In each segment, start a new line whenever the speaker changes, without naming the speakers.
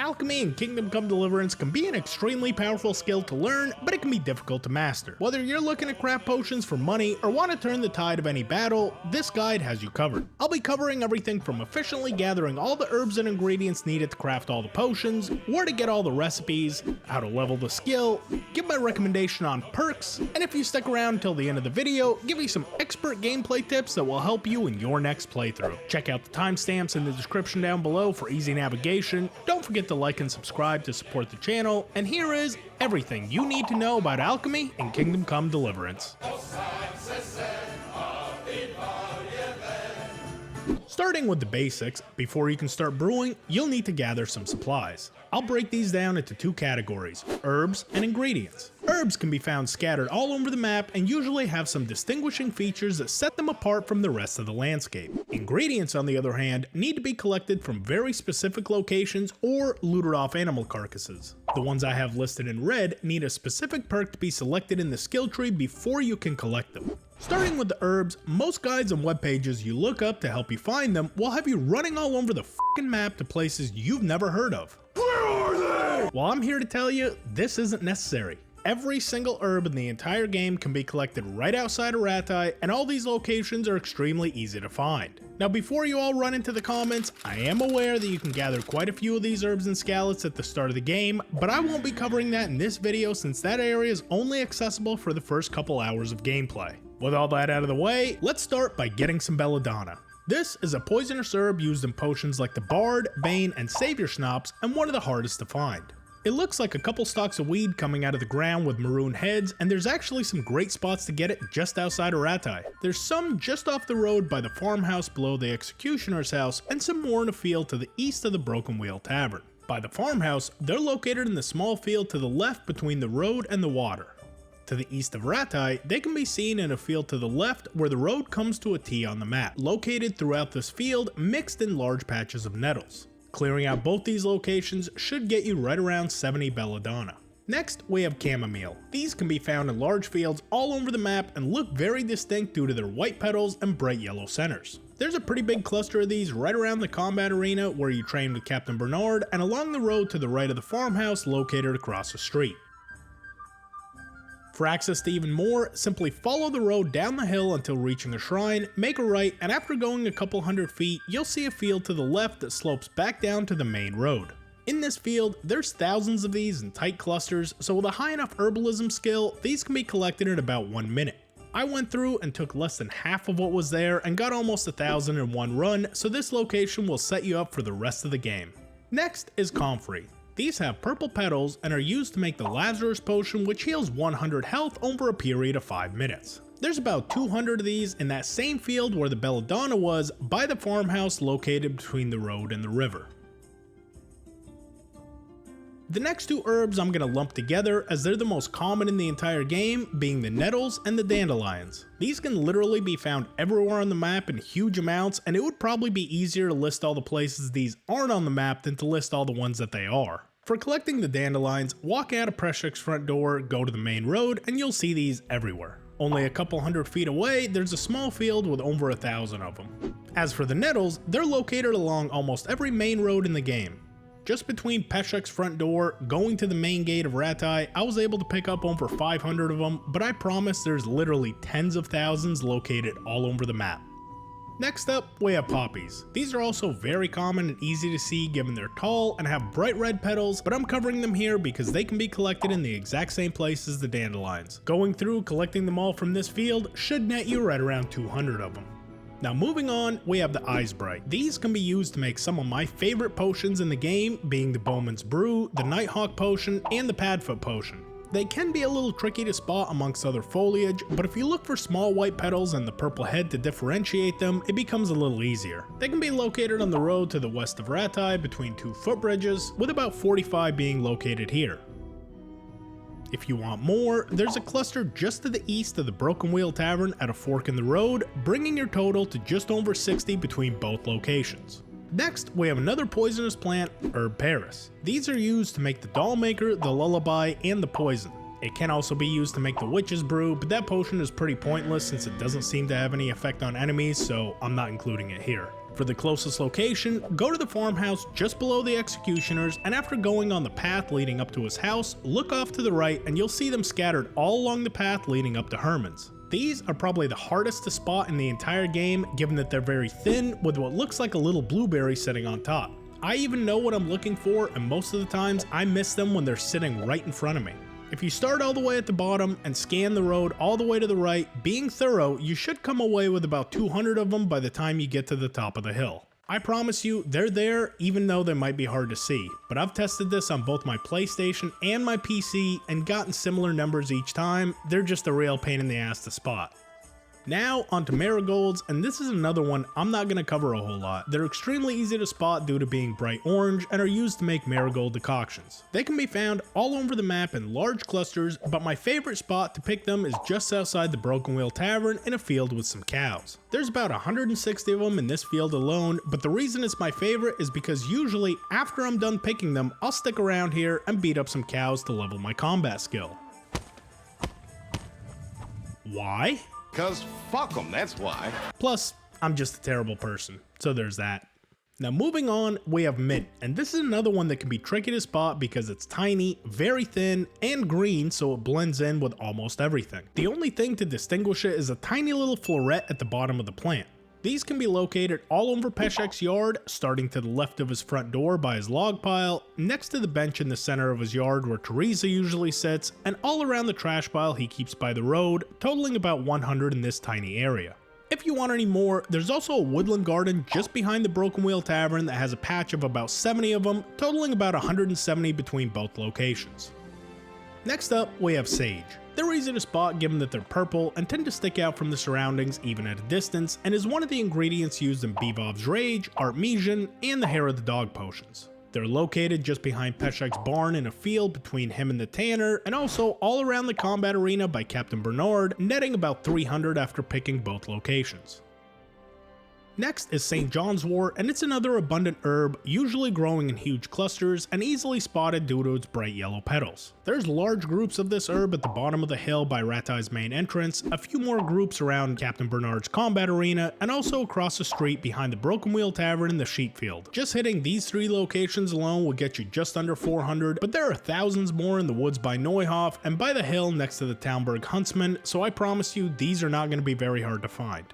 Alchemy in Kingdom Come Deliverance can be an extremely powerful skill to learn, but it can be difficult to master. Whether you're looking to craft potions for money or want to turn the tide of any battle, this guide has you covered. I'll be covering everything from efficiently gathering all the herbs and ingredients needed to craft all the potions, where to get all the recipes, how to level the skill, give my recommendation on perks, and if you stick around until the end of the video, give you some expert gameplay tips that will help you in your next playthrough. Check out the timestamps in the description down below for easy navigation. Don't forget to like and subscribe to support the channel, and here is everything you need to know about alchemy in Kingdom Come Deliverance. Starting with the basics, before you can start brewing, you'll need to gather some supplies. I'll break these down into two categories, herbs and ingredients. Herbs can be found scattered all over the map and usually have some distinguishing features that set them apart from the rest of the landscape. Ingredients, on the other hand, need to be collected from very specific locations or looted off animal carcasses. The ones I have listed in red need a specific perk to be selected in the skill tree before you can collect them. Starting with the herbs, most guides and web pages you look up to help you find them will have you running all over the f***ing map to places you've never heard of. Where are they? Well, I'm here to tell you, this isn't necessary. Every single herb in the entire game can be collected right outside of Rattay, and all these locations are extremely easy to find. Now, before you all run into the comments, I am aware that you can gather quite a few of these herbs and scallops at the start of the game, but I won't be covering that in this video since that area is only accessible for the first couple hours of gameplay. With all that out of the way, let's start by getting some Belladonna. This is a poisonous herb used in potions like the Bard, Bane, and Savior Schnapps, and one of the hardest to find. It looks like a couple stalks of weed coming out of the ground with maroon heads, and there's actually some great spots to get it just outside of Rattay. There's some just off the road by the farmhouse below the Executioner's house, and some more in a field to the east of the Broken Wheel Tavern. By the farmhouse, they're located in the small field to the left between the road and the water. To the east of Rattay, they can be seen in a field to the left where the road comes to a T on the map, located throughout this field mixed in large patches of nettles. Clearing out both these locations should get you right around 70 Belladonna. Next, we have Chamomile. These can be found in large fields all over the map and look very distinct due to their white petals and bright yellow centers. There's a pretty big cluster of these right around the combat arena where you train with Captain Bernard, and along the road to the right of the farmhouse located across the street. For access to even more, simply follow the road down the hill until reaching a shrine, make a right, and after going a couple hundred feet, you'll see a field to the left that slopes back down to the main road. In this field, there's thousands of these in tight clusters, so with a high enough herbalism skill, these can be collected in about 1 minute. I went through and took less than half of what was there and got almost 1,000 in one run, so this location will set you up for the rest of the game. Next is Comfrey. These have purple petals and are used to make the Lazarus potion, which heals 100 health over a period of 5 minutes. There's about 200 of these in that same field where the Belladonna was by the farmhouse located between the road and the river. The next two herbs I'm going to lump together as they're the most common in the entire game, being the Nettles and the Dandelions. These can literally be found everywhere on the map in huge amounts, and it would probably be easier to list all the places these aren't on the map than to list all the ones that they are. For collecting the Dandelions, walk out of Preshek's front door, go to the main road, and you'll see these everywhere. Only a couple hundred feet away, there's a small field with over 1,000 of them. As for the Nettles, they're located along almost every main road in the game. Just between Peshek's front door, going to the main gate of Rattay, I was able to pick up over 500 of them, but I promise there's literally tens of thousands located all over the map. Next up, we have poppies. These are also very common and easy to see given they're tall and have bright red petals, but I'm covering them here because they can be collected in the exact same place as the dandelions. Going through collecting them all from this field should net you right around 200 of them. Now moving on, we have the Eyebright. These can be used to make some of my favorite potions in the game, being the Bowman's Brew, the Nighthawk Potion, and the Padfoot Potion. They can be a little tricky to spot amongst other foliage, but if you look for small white petals and the purple head to differentiate them, it becomes a little easier. They can be located on the road to the west of Rattay between two footbridges, with about 45 being located here. If you want more, there's a cluster just to the east of the Broken Wheel Tavern at a fork in the road, bringing your total to just over 60 between both locations. Next, we have another poisonous plant, Herb Paris. These are used to make the Doll Maker, the Lullaby, and the Poison. It can also be used to make the Witch's Brew, but that potion is pretty pointless since it doesn't seem to have any effect on enemies, so I'm not including it here. For the closest location, go to the farmhouse just below the executioners, and after going on the path leading up to his house, look off to the right and you'll see them scattered all along the path leading up to Herman's. These are probably the hardest to spot in the entire game, given that they're very thin with what looks like a little blueberry sitting on top. I even know what I'm looking for, and most of the times I miss them when they're sitting right in front of me. If you start all the way at the bottom and scan the road all the way to the right, being thorough, you should come away with about 200 of them by the time you get to the top of the hill. I promise you, they're there even though they might be hard to see, but I've tested this on both my PlayStation and my PC and gotten similar numbers each time. They're just a real pain in the ass to spot. Now onto marigolds, and this is another one I'm not going to cover a whole lot. They're extremely easy to spot due to being bright orange and are used to make marigold decoctions. They can be found all over the map in large clusters, but my favorite spot to pick them is just outside the Broken Wheel Tavern in a field with some cows. There's about 160 of them in this field alone, but the reason it's my favorite is because usually after I'm done picking them, I'll stick around here and beat up some cows to level my combat skill. Why?
Cause fuck them, that's why.
Plus, I'm just a terrible person, so there's that. Now moving on, we have mint, and this is another one that can be tricky to spot because it's tiny, very thin, and green, so it blends in with almost everything. The only thing to distinguish it is a tiny little floret at the bottom of the plant. These can be located all over Peshek's yard, starting to the left of his front door by his log pile, next to the bench in the center of his yard where Teresa usually sits, and all around the trash pile he keeps by the road, totaling about 100 in this tiny area. If you want any more, there's also a woodland garden just behind the Broken Wheel Tavern that has a patch of about 70 of them, totaling about 170 between both locations. Next up, we have sage. They're easy to spot given that they're purple and tend to stick out from the surroundings even at a distance, and is one of the ingredients used in Bevov's Rage, Artesian, and the Hair of the Dog potions. They're located just behind Peshek's barn in a field between him and the tanner, and also all around the combat arena by Captain Bernard, netting about 300 after picking both locations. Next is St. John's Wort, and it's another abundant herb, usually growing in huge clusters and easily spotted due to its bright yellow petals. There's large groups of this herb at the bottom of the hill by Ratai's main entrance, a few more groups around Captain Bernard's combat arena, and also across the street behind the Broken Wheel Tavern in the sheep field. Just hitting these three locations alone will get you just under 400, but there are thousands more in the woods by Neuhof and by the hill next to the Townberg Huntsman, so I promise you these are not going to be very hard to find.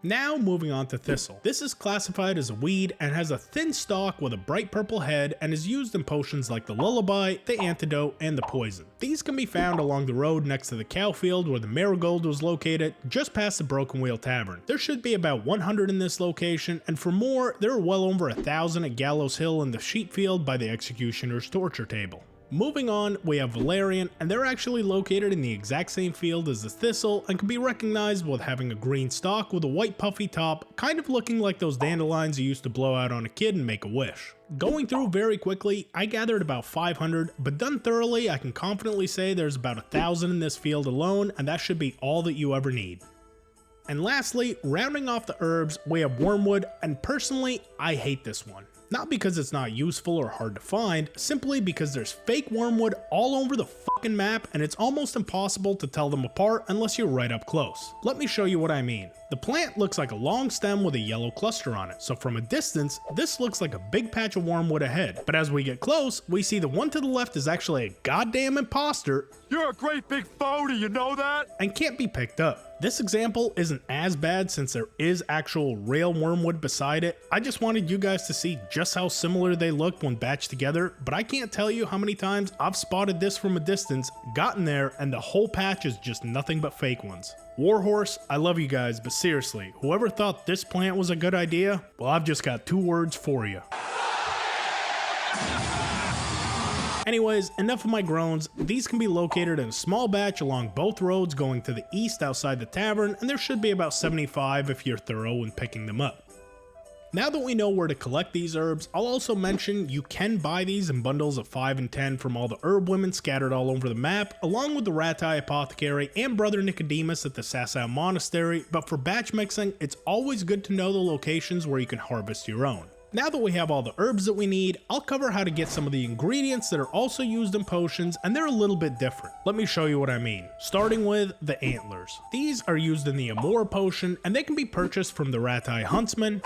Now moving on to Thistle. This is classified as a weed and has a thin stalk with a bright purple head and is used in potions like the Lullaby, the Antidote, and the Poison. These can be found along the road next to the cow field where the Marigold was located, just past the Broken Wheel Tavern. There should be about 100 in this location, and for more, there are well over 1,000 at Gallows Hill in the sheep field by the Executioner's torture table. Moving on, we have Valerian, and they're actually located in the exact same field as the Thistle and can be recognized with having a green stalk with a white puffy top, kind of looking like those dandelions you used to blow out on a kid and make a wish. Going through very quickly, I gathered about 500, but done thoroughly, I can confidently say there's about 1,000 in this field alone, and that should be all that you ever need. And lastly, rounding off the herbs, we have Wormwood, and personally, I hate this one. Not because it's not useful or hard to find, simply because there's fake wormwood all over the fucking map and it's almost impossible to tell them apart unless you're right up close. Let me show you what I mean. The plant looks like a long stem with a yellow cluster on it, so from a distance, this looks like a big patch of wormwood ahead. But as we get close, we see the one to the left is actually a goddamn imposter.
You're a great big phony, you know that?
And can't be picked up. This example isn't as bad since there is actual real wormwood beside it. I just wanted you guys to see just how similar they look when batched together, but I can't tell you how many times I've spotted this from a distance, gotten there, and the whole patch is just nothing but fake ones. Warhorse, I love you guys, but seriously, whoever thought this plant was a good idea, well, I've just got 2 words for you. Anyways, enough of my groans. These can be located in a small batch along both roads going to the east outside the tavern, and there should be about 75 if you're thorough in picking them up. Now that we know where to collect these herbs, I'll also mention you can buy these in bundles of 5 and 10 from all the herb women scattered all over the map, along with the Ratai Apothecary and Brother Nicodemus at the Sasau Monastery, but for batch mixing, it's always good to know the locations where you can harvest your own. Now that we have all the herbs that we need, I'll cover how to get some of the ingredients that are also used in potions, and they're a little bit different. Let me show you what I mean. Starting with the Antlers. These are used in the Amor potion, and they can be purchased from the Ratai Huntsman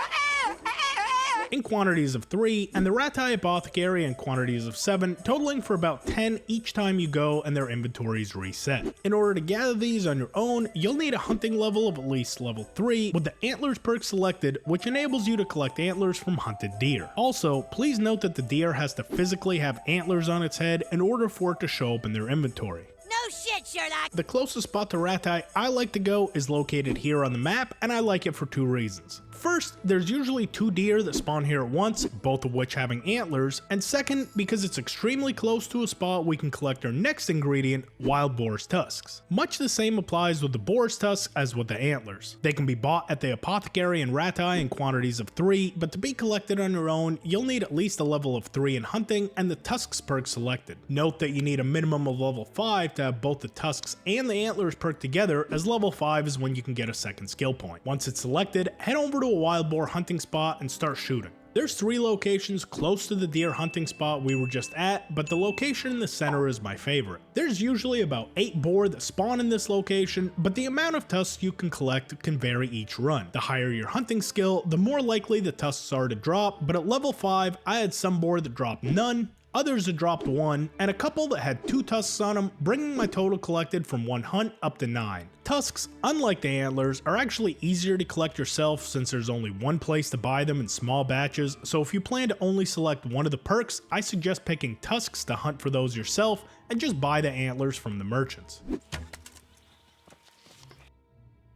in quantities of 3, and the Ratai Apothecary in quantities of 7, totaling for about 10 each time you go and their inventories reset. In order to gather these on your own, you'll need a hunting level of at least level 3 with the Antlers perk selected, which enables you to collect antlers from hunted deer. Also, please note that the deer has to physically have antlers on its head in order for it to show up in their inventory.
No shit, Sherlock!
The closest spot to Ratai I like to go is located here on the map, and I like it for 2 reasons. First, there's usually 2 deer that spawn here at once, both of which having antlers, and second, because it's extremely close to a spot we can collect our next ingredient, wild boar's tusks. Much the same applies with the boar's tusks as with the antlers. They can be bought at the Apothecary and Ratai in quantities of 3, but to be collected on your own, you'll need at least a level of 3 in hunting and the tusks perk selected. Note that you need a minimum of level 5 to have both the tusks and the antlers perk together, as level 5 is when you can get a second skill point. Once it's selected, head over to a wild boar hunting spot and start shooting. There's 3 locations close to the deer hunting spot we were just at, but the location in the center is my favorite. There's usually about 8 boar that spawn in this location, but the amount of tusks you can collect can vary each run. The higher your hunting skill, the more likely the tusks are to drop, but at level 5, I had some boar that dropped none, others that dropped 1, and a couple that had 2 tusks on them, bringing my total collected from 1 hunt up to 9. Tusks, unlike the antlers, are actually easier to collect yourself since there's only one place to buy them in small batches, so if you plan to only select one of the perks, I suggest picking tusks to hunt for those yourself and just buy the antlers from the merchants.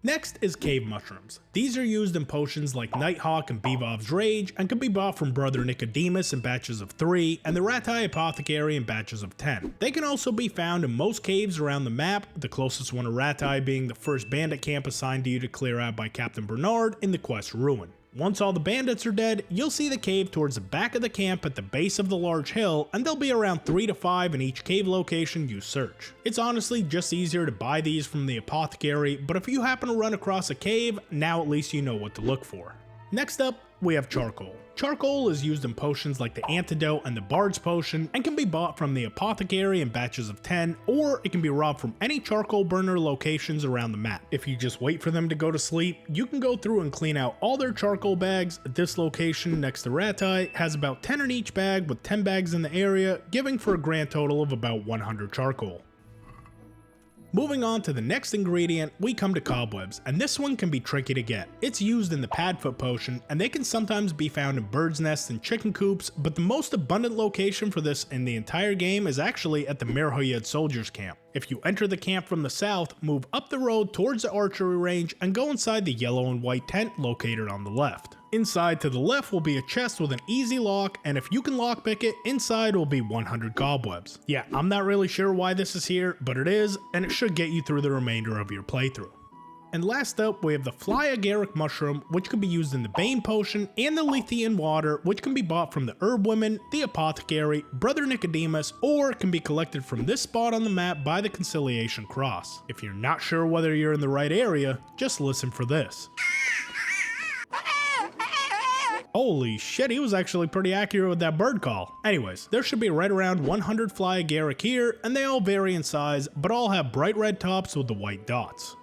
Next is cave mushrooms. These are used in potions like Nighthawk and Bevov's Rage and can be bought from Brother Nicodemus in batches of 3 and the Ratai Apothecary in batches of 10. They can also be found in most caves around the map, the closest one to Ratai being the first bandit camp assigned to you to clear out by Captain Bernard in the quest Ruin. Once all the bandits are dead, you'll see the cave towards the back of the camp at the base of the large hill, and there'll be around 3 to 5 in each cave location you search. It's honestly just easier to buy these from the apothecary, but if you happen to run across a cave, now at least you know what to look for. Next up, we have charcoal. Charcoal is used in potions like the Antidote and the Bard's Potion and can be bought from the apothecary in batches of 10, or it can be robbed from any charcoal burner locations around the map. If you just wait for them to go to sleep, you can go through and clean out all their charcoal bags. This location next to Ratai has about 10 in each bag with 10 bags in the area, giving for a grand total of about 100 charcoal. Moving on to the next ingredient, we come to cobwebs, and this one can be tricky to get. It's used in the Padfoot potion, and they can sometimes be found in birds' nests and chicken coops, but the most abundant location for this in the entire game is actually at the Merhoyed soldiers camp. If you enter the camp from the south, move up the road towards the archery range and go inside the yellow and white tent located on the left. Inside to the left will be a chest with an easy lock, and if you can lockpick it, inside will be 100 cobwebs. Yeah, I'm not really sure why this is here, but it is, and it should get you through the remainder of your playthrough. And last up, we have the Fly Agaric mushroom, which can be used in the Bane potion, and the Lethean water, which can be bought from the herb women, the apothecary, Brother Nicodemus, or can be collected from this spot on the map by the Conciliation Cross. If you're not sure whether you're in the right area, just listen for this. Holy shit, he was actually pretty accurate with that bird call. Anyways, there should be right around 100 Fly Agaric here, and they all vary in size, but all have bright red tops with the white dots.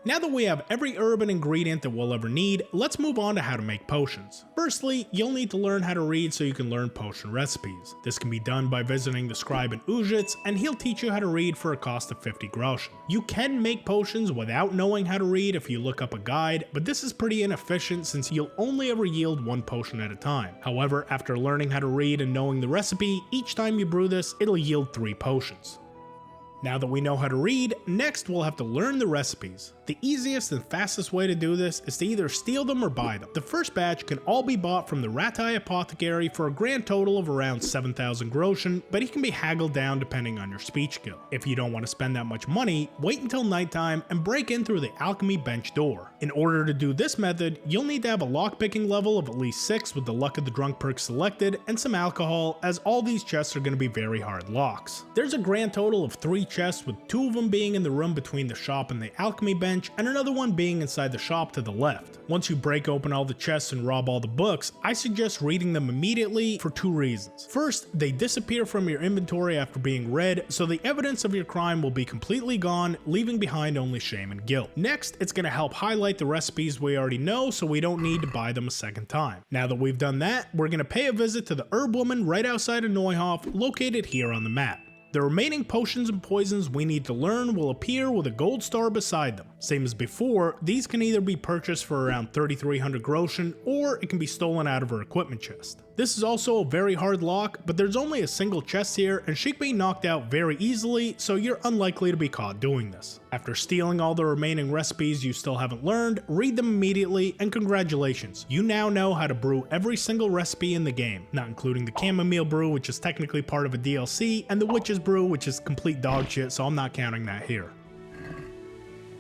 Now that we have every herb and ingredient that we'll ever need, let's move on to how to make potions. Firstly, you'll need to learn how to read so you can learn potion recipes. This can be done by visiting the scribe in Uzhitz, and he'll teach you how to read for a cost of 50 groschen. You can make potions without knowing how to read if you look up a guide, but this is pretty inefficient since you'll only ever yield 1 potion at a time. However, after learning how to read and knowing the recipe, each time you brew this, it'll yield 3 potions. Now that we know how to read, next we'll have to learn the recipes. The easiest and fastest way to do this is to either steal them or buy them. The first batch can all be bought from the Ratai Apothecary for a grand total of around 7,000 groschen, but it can be haggled down depending on your speech skill. If you don't want to spend that much money, wait until nighttime and break in through the alchemy bench door. In order to do this method, you'll need to have a lockpicking level of at least 6 with the Luck of the Drunk perk selected and some alcohol, as all these chests are going to be very hard locks. There's a grand total of 3 chests, with 2 of them being in the room between the shop and the alchemy bench, and another one being inside the shop to the left. Once you break open all the chests and rob all the books, I suggest reading them immediately for 2 reasons. First, they disappear from your inventory after being read, so the evidence of your crime will be completely gone, leaving behind only shame and guilt. Next, it's going to help highlight the recipes we already know, so we don't need to buy them a second time. Now that we've done that, we're going to pay a visit to the herb woman right outside of Neuhof, located here on the map. The remaining potions and poisons we need to learn will appear with a gold star beside them. Same as before, these can either be purchased for around 3,300 groschen, or it can be stolen out of her equipment chest. This is also a very hard lock, but there's only a single chest here and she can be knocked out very easily, so you're unlikely to be caught doing this. After stealing all the remaining recipes you still haven't learned, read them immediately, and congratulations, you now know how to brew every single recipe in the game, not including the chamomile brew, which is technically part of a DLC, and the witch's brew, which is complete dog shit, so I'm not counting that here.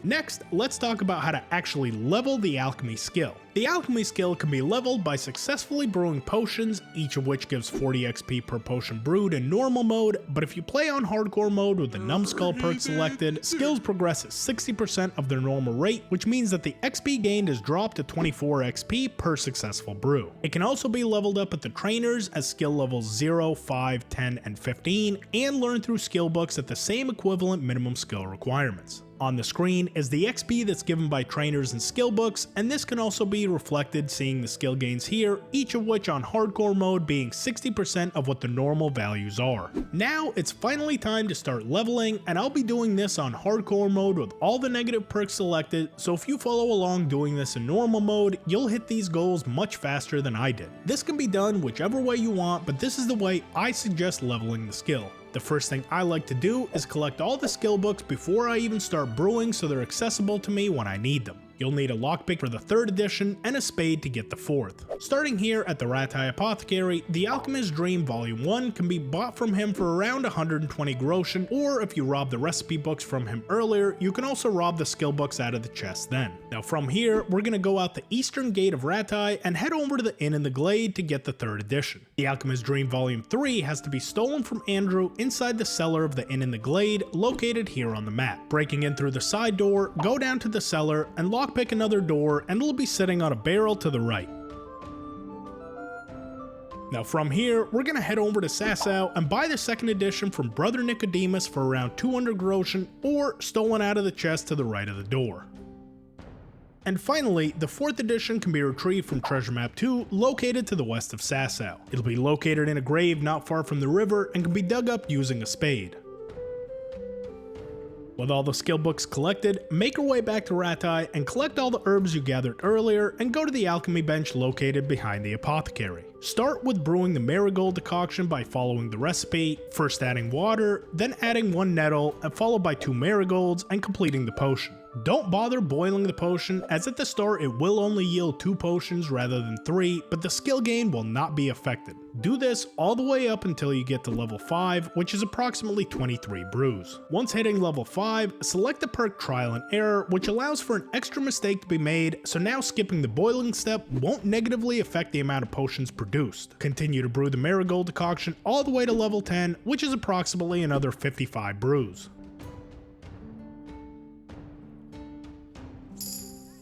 Next, let's talk about how to actually level the alchemy skill. The alchemy skill can be leveled by successfully brewing potions, each of which gives 40 XP per potion brewed in normal mode, but if you play on hardcore mode with the numbskull perk selected, skills progress at 60% of their normal rate, which means that the XP gained is dropped to 24 XP per successful brew. It can also be leveled up at the trainers as skill levels 0, 5, 10, and 15, and learned through skill books at the same equivalent minimum skill requirements. On the screen is the XP that's given by trainers and skill books, and this can also be reflected seeing the skill gains here, each of which on hardcore mode being 60% of what the normal values are. Now it's finally time to start leveling, and I'll be doing this on hardcore mode with all the negative perks selected, so if you follow along doing this in normal mode, you'll hit these goals much faster than I did. This can be done whichever way you want, but this is the way I suggest leveling the skill. The first thing I like to do is collect all the skill books before I even start brewing, so they're accessible to me when I need them. You'll need a lockpick for the 3rd edition and a spade to get the 4th. Starting here at the Ratai Apothecary, the Alchemist's Dream Volume 1 can be bought from him for around 120 groschen, or if you rob the recipe books from him earlier, you can also rob the skill books out of the chest then. Now from here, we're going to go out the eastern gate of Ratai and head over to the Inn in the Glade to get the 3rd edition. The Alchemist's Dream Volume 3 has to be stolen from Andrew inside the cellar of the Inn in the Glade, located here on the map. Breaking in through the side door, go down to the cellar and lockpick another door, and it'll be sitting on a barrel to the right. Now from here, we're going to head over to Sasau and buy the 2nd edition from Brother Nicodemus for around 200 groschen, or stolen out of the chest to the right of the door. And finally, the 4th edition can be retrieved from Treasure Map 2, located to the west of Sasau. It'll be located in a grave not far from the river and can be dug up using a spade. With all the skill books collected, make your way back to Ratai and collect all the herbs you gathered earlier and go to the alchemy bench located behind the apothecary. Start with brewing the Marigold decoction by following the recipe, first adding water, then adding 1 nettle, and followed by 2 marigolds and completing the potion. Don't bother boiling the potion, as at the start it will only yield 2 potions rather than 3, but the skill gain will not be affected. Do this all the way up until you get to level 5, which is approximately 23 brews. Once hitting level 5, select the perk Trial and Error, which allows for an extra mistake to be made, so now skipping the boiling step won't negatively affect the amount of potions produced. Continue to brew the Marigold decoction all the way to level 10, which is approximately another 55 brews.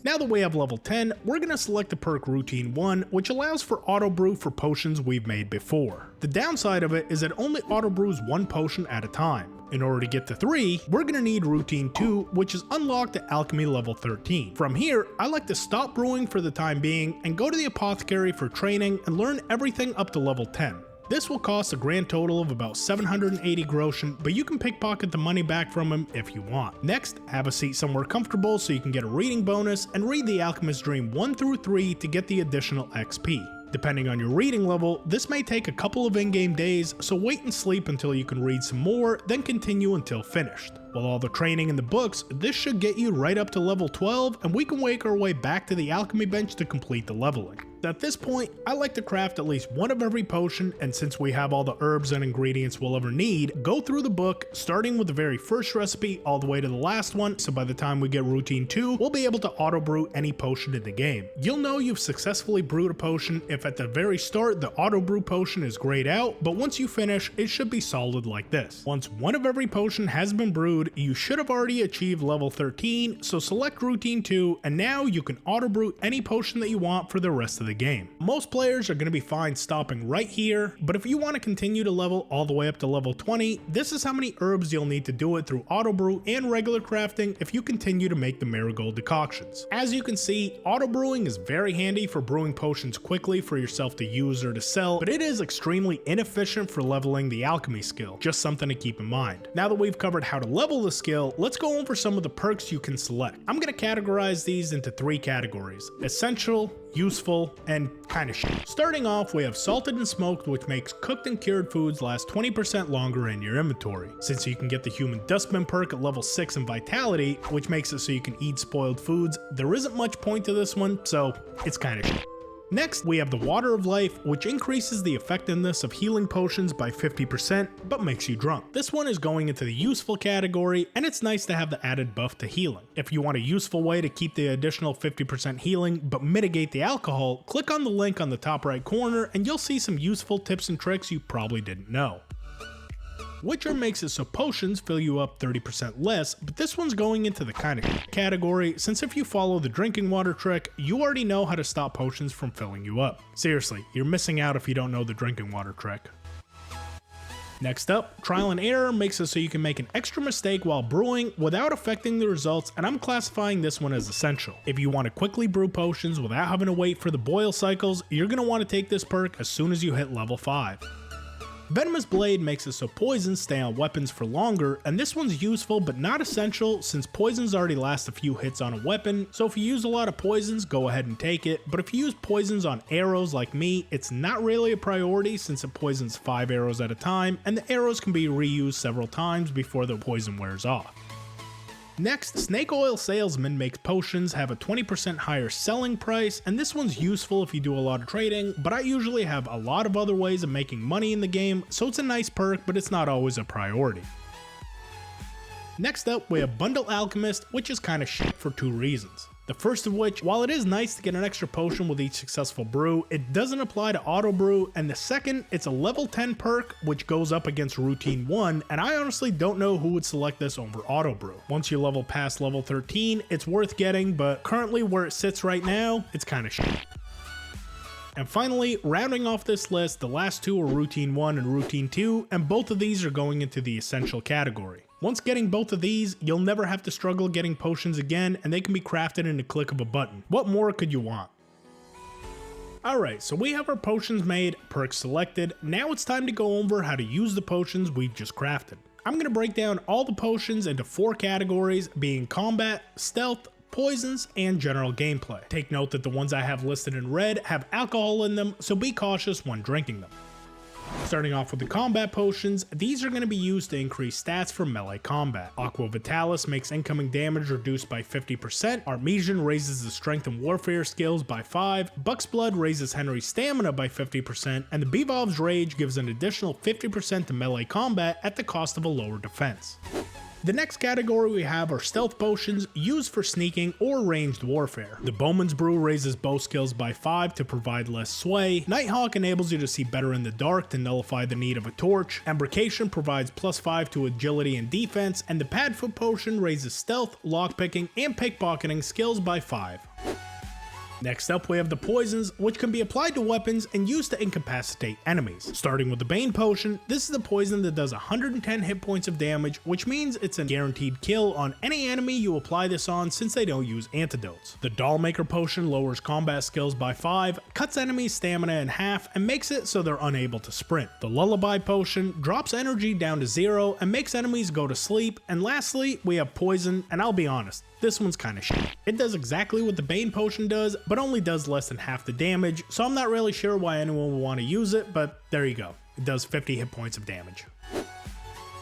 Now that we have level 10, we're going to select the perk Routine 1, which allows for auto brew for potions we've made before. The downside of it is it only auto brews 1 potion at a time. In order to get to 3, we're going to need Routine 2, which is unlocked at Alchemy level 13. From here, I like to stop brewing for the time being and go to the apothecary for training and learn everything up to level 10. This will cost a grand total of about 780 groschen, but you can pickpocket the money back from him if you want. Next, have a seat somewhere comfortable so you can get a reading bonus and read the Alchemist's Dream 1 through 3 to get the additional XP. Depending on your reading level, this may take a couple of in-game days, so wait and sleep until you can read some more, then continue until finished. With all the training in the books, this should get you right up to level 12, and we can make our way back to the alchemy bench to complete the leveling. At this point, I like to craft at least one of every potion, and since we have all the herbs and ingredients we'll ever need, go through the book, starting with the very first recipe all the way to the last one, so by the time we get routine 2, we'll be able to auto-brew any potion in the game. You'll know you've successfully brewed a potion if at the very start the auto-brew potion is grayed out, but once you finish, it should be solid like this. Once one of every potion has been brewed, you should have already achieved level 13, so select routine 2, and now you can auto-brew any potion that you want for the rest of the game. Most players are going to be fine stopping right here, but if you want to continue to level all the way up to level 20, this is how many herbs you'll need to do it through auto brew and regular crafting if you continue to make the Marigold decoctions. As you can see, auto brewing is very handy for brewing potions quickly for yourself to use or to sell, but it is extremely inefficient for leveling the alchemy skill, just something to keep in mind. Now that we've covered how to level the skill, let's go over some of the perks you can select. I'm going to categorize these into 3 categories: essential, useful, and kind of shit. Starting off, we have salted and smoked, which makes cooked and cured foods last 20% longer in your inventory. Since you can get the human dustbin perk at level 6 in vitality, which makes it so you can eat spoiled foods, there isn't much point to this one, so it's kind of shit. Next, we have the Water of Life, which increases the effectiveness of healing potions by 50%, but makes you drunk. This one is going into the useful category, and it's nice to have the added buff to healing. If you want a useful way to keep the additional 50% healing, but mitigate the alcohol, click on the link on the top right corner, and you'll see some useful tips and tricks you probably didn't know. Witcher makes it so potions fill you up 30% less, but this one's going into the kind of category, since if you follow the drinking water trick, you already know how to stop potions from filling you up. Seriously, you're missing out if you don't know the drinking water trick. Next up, Trial and Error makes it so you can make an extra mistake while brewing without affecting the results, and I'm classifying this one as essential. If you want to quickly brew potions without having to wait for the boil cycles, you're going to want to take this perk as soon as you hit level 5. Venomous Blade makes it so poisons stay on weapons for longer, and this one's useful but not essential since poisons already last a few hits on a weapon, so if you use a lot of poisons, go ahead and take it, but if you use poisons on arrows like me, it's not really a priority since it poisons 5 arrows at a time, and the arrows can be reused several times before the poison wears off. Next, Snake Oil Salesman makes potions have a 20% higher selling price, and this one's useful if you do a lot of trading, but I usually have a lot of other ways of making money in the game, so it's a nice perk, but it's not always a priority. Next up, we have Bundle Alchemist, which is kinda shit for 2 reasons. The first of which, while it is nice to get an extra potion with each successful brew, it doesn't apply to auto brew, and the second, it's a level 10 perk which goes up against routine 1, and I honestly don't know who would select this over auto brew. Once you level past level 13, it's worth getting, but currently where it sits right now, it's kinda shit. And finally, rounding off this list, the last 2 are routine 1 and routine 2, and both of these are going into the essential category. Once getting both of these, you'll never have to struggle getting potions again, and they can be crafted in a click of a button. What more could you want? Alright, so we have our potions made, perks selected. Now it's time to go over how to use the potions we've just crafted. I'm going to break down all the potions into 4 categories, being combat, stealth, poisons, and general gameplay. Take note that the ones I have listed in red have alcohol in them, so be cautious when drinking them. Starting off with the combat potions, these are going to be used to increase stats for melee combat. Aqua Vitalis makes incoming damage reduced by 50%, Armesian raises the strength and warfare skills by 5, Buck's Blood raises Henry's stamina by 50%, and the Bevolve's Rage gives an additional 50% to melee combat at the cost of a lower defense. The next category we have are stealth potions used for sneaking or ranged warfare. The Bowman's Brew raises bow skills by 5 to provide less sway. Nighthawk enables you to see better in the dark to nullify the need of a torch. Embrocation provides +5 to agility and defense, and the Padfoot potion raises stealth, lockpicking, and pickpocketing skills by 5. Next up, we have the poisons, which can be applied to weapons and used to incapacitate enemies. Starting with the Bane potion, this is the poison that does 110 hit points of damage, which means it's a guaranteed kill on any enemy you apply this on since they don't use antidotes. The Dollmaker potion lowers combat skills by 5, cuts enemies' stamina in half, and makes it so they're unable to sprint. The Lullaby potion drops energy down to 0 and makes enemies go to sleep. And lastly, we have poison, and I'll be honest, this one's kinda shit. It does exactly what the Bane potion does, but only does less than half the damage, so I'm not really sure why anyone would want to use it, but there you go. It does 50 hit points of damage.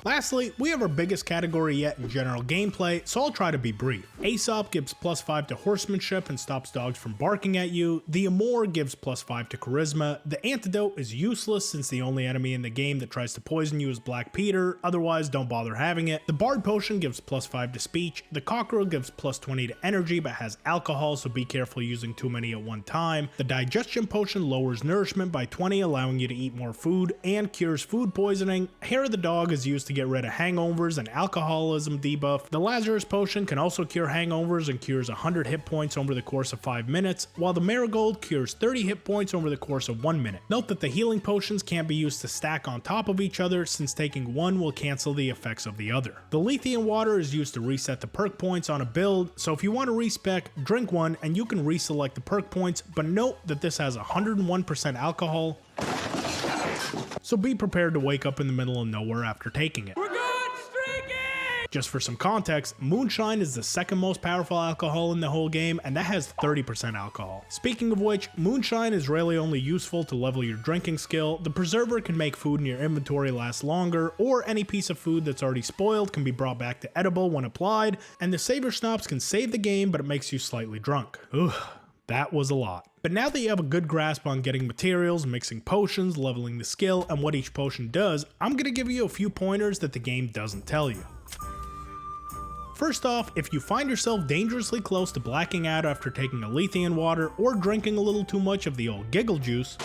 Lastly, we have our biggest category yet in general gameplay, so I'll try to be brief. Aesop gives +5 to horsemanship and stops dogs from barking at you. The Amour gives +5 to charisma. The Antidote is useless since the only enemy in the game that tries to poison you is Black Peter, otherwise don't bother having it. The Bard Potion gives +5 to speech. The Cockerel gives +20 to energy but has alcohol, so be careful using too many at one time. The Digestion Potion lowers nourishment by 20, allowing you to eat more food and cures food poisoning. Hair of the Dog is used to get rid of hangovers and alcoholism debuff. The Lazarus Potion can also cure hangovers and cures 100 hit points over the course of 5 minutes, while the Marigold cures 30 hit points over the course of 1 minute. Note that the healing potions can't be used to stack on top of each other since taking one will cancel the effects of the other. The Lethean Water is used to reset the perk points on a build, so if you want to respec, drink one and you can reselect the perk points, but note that this has 101% alcohol, so be prepared to wake up in the middle of nowhere after taking it. Just for some context, Moonshine is the second most powerful alcohol in the whole game, and that has 30% alcohol. Speaking of which, Moonshine is really only useful to level your drinking skill. The Preserver can make food in your inventory last longer, or any piece of food that's already spoiled can be brought back to edible when applied, and the Savior Schnapps can save the game, but it makes you slightly drunk. Ugh. That was a lot. But now that you have a good grasp on getting materials, mixing potions, leveling the skill, and what each potion does, I'm going to give you a few pointers that the game doesn't tell you. First off, if you find yourself dangerously close to blacking out after taking a Lethean Water or drinking a little too much of the old giggle juice,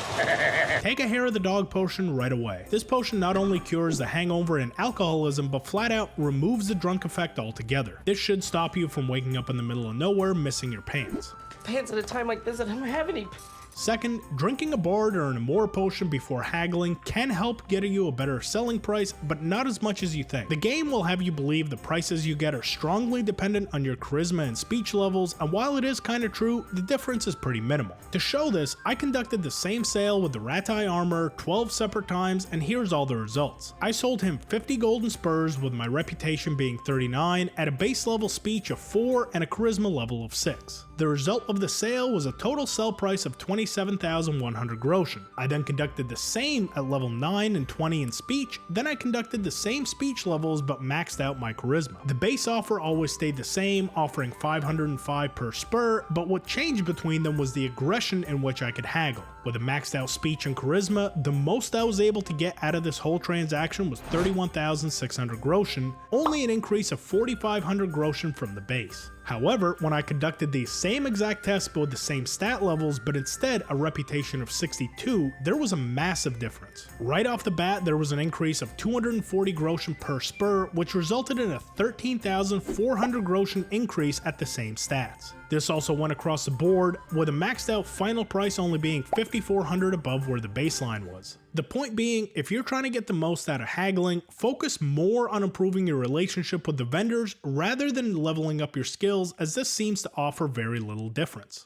take a Hair of the Dog potion right away. This potion not only cures the hangover and alcoholism, but flat out removes the drunk effect altogether. This should stop you from waking up in the middle of nowhere missing your pants.
Pants at a time like this, I don't have any.
Second, drinking a Bard or an Amour potion before haggling can help get you a better selling price, but not as much as you think. The game will have you believe the prices you get are strongly dependent on your charisma and speech levels, and while it is kinda true, the difference is pretty minimal. To show this, I conducted the same sale with the Ratai armor 12 separate times, and here's all the results. I sold him 50 golden spurs with my reputation being 39 at a base level speech of 4 and a charisma level of 6. The result of the sale was a total sell price of 27,100 groschen. I then conducted the same at level 9 and 20 in speech, then I conducted the same speech levels but maxed out my charisma. The base offer always stayed the same, offering 505 per spur, but what changed between them was the aggression in which I could haggle. With a maxed out speech and charisma, the most I was able to get out of this whole transaction was 31,600 groschen, only an increase of 4,500 groschen from the base. However, when I conducted the same exact test but with the same stat levels, but instead a reputation of 62, there was a massive difference. Right off the bat, there was an increase of 240 groschen per spur, which resulted in a 13,400 groschen increase at the same stats. This also went across the board, with a maxed out final price only being 5,400 above where the baseline was. The point being, if you're trying to get the most out of haggling, focus more on improving your relationship with the vendors rather than leveling up your skills, as this seems to offer very little difference.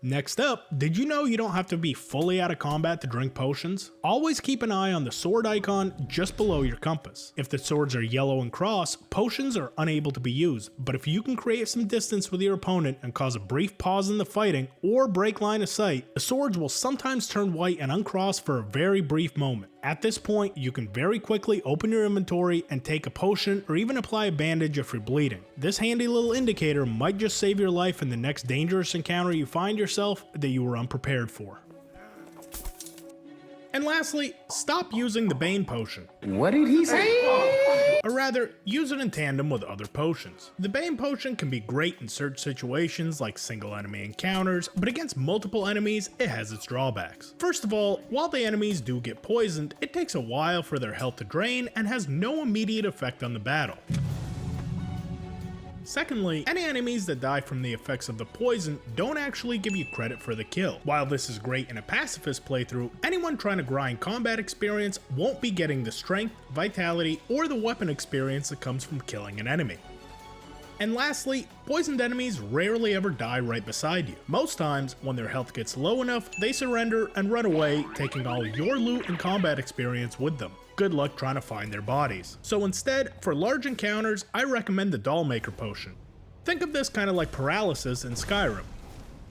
Next up, did you know you don't have to be fully out of combat to drink potions? Always keep an eye on the sword icon just below your compass. If the swords are yellow and cross, potions are unable to be used, but if you can create some distance with your opponent and cause a brief pause in the fighting or break line of sight, the swords will sometimes turn white and uncross for a very brief moment. At this point, you can very quickly open your inventory and take a potion or even apply a bandage if you're bleeding. This handy little indicator might just save your life in the next dangerous encounter you find yourself that you were unprepared for. And lastly, stop using the Bane potion.
What did he say?
Or rather, use it in tandem with other potions. The Bane potion can be great in certain situations like single enemy encounters, but against multiple enemies, it has its drawbacks. First of all, while the enemies do get poisoned, it takes a while for their health to drain and has no immediate effect on the battle. Secondly, any enemies that die from the effects of the poison don't actually give you credit for the kill. While this is great in a pacifist playthrough, anyone trying to grind combat experience won't be getting the strength, vitality, or the weapon experience that comes from killing an enemy. And lastly, poisoned enemies rarely ever die right beside you. Most times, when their health gets low enough, they surrender and run away, taking all your loot and combat experience with them. Good luck trying to find their bodies. So instead, for large encounters, I recommend the Dollmaker potion. Think of this kind of like paralysis in Skyrim.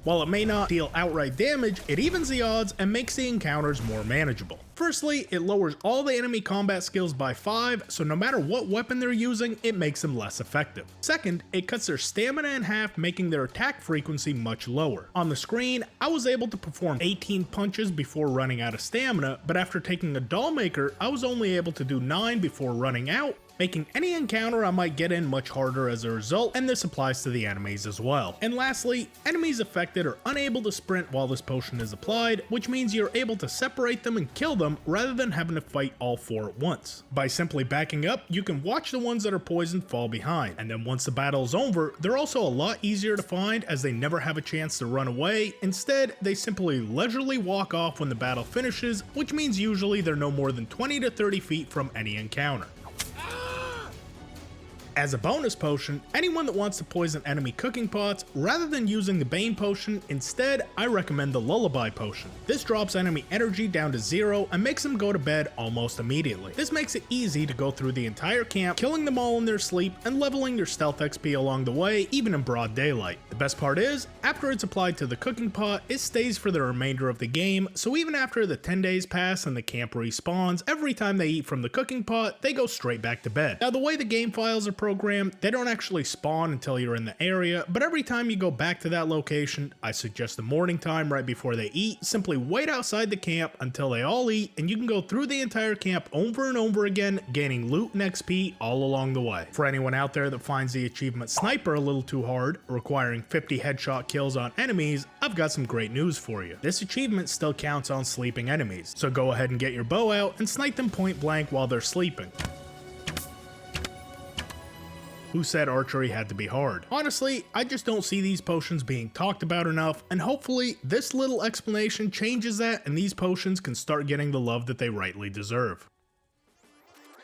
While it may not deal outright damage, it evens the odds and makes the encounters more manageable. Firstly, it lowers all the enemy combat skills by 5, so no matter what weapon they're using, it makes them less effective. Second, it cuts their stamina in half, making their attack frequency much lower. On the screen, I was able to perform 18 punches before running out of stamina, but after taking a doll maker, I was only able to do 9 before running out, making any encounter I might get in much harder as a result, and this applies to the enemies as well. And lastly, enemies affected are unable to sprint while this potion is applied, which means you're able to separate them and kill them rather than having to fight all 4 at once. By simply backing up, you can watch the ones that are poisoned fall behind, and then once the battle is over, they're also a lot easier to find as they never have a chance to run away. Instead, they simply leisurely walk off when the battle finishes, which means usually they're no more than 20 to 30 feet from any encounter. As a bonus potion, anyone that wants to poison enemy cooking pots, rather than using the Bane potion, instead I recommend the Lullaby potion. This drops enemy energy down to 0 and makes them go to bed almost immediately. This makes it easy to go through the entire camp, killing them all in their sleep and leveling their stealth XP along the way, even in broad daylight. The best part is, after it's applied to the cooking pot, it stays for the remainder of the game, so even after the 10 days pass and the camp respawns, every time they eat from the cooking pot, they go straight back to bed. Now the way the game files are programmed, they don't actually spawn until you're in the area, but every time you go back to that location, I suggest the morning time right before they eat, simply wait outside the camp until they all eat, and you can go through the entire camp over and over again, gaining loot and XP all along the way. For anyone out there that finds the achievement Sniper a little too hard, requiring 50 headshot kills on enemies, I've got some great news for you. This achievement still counts on sleeping enemies, so go ahead and get your bow out and snipe them point blank while they're sleeping. Who said archery had to be hard? Honestly, I just don't see these potions being talked about enough, and hopefully this little explanation changes that and these potions can start getting the love that they rightly deserve.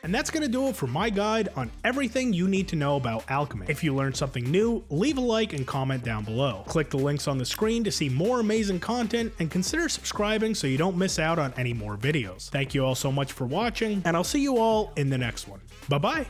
And that's going to do it for my guide on everything you need to know about alchemy. If you learned something new, leave a like and comment down below. Click the links on the screen to see more amazing content, and consider subscribing so you don't miss out on any more videos. Thank you all so much for watching, and I'll see you all in the next one. Bye bye!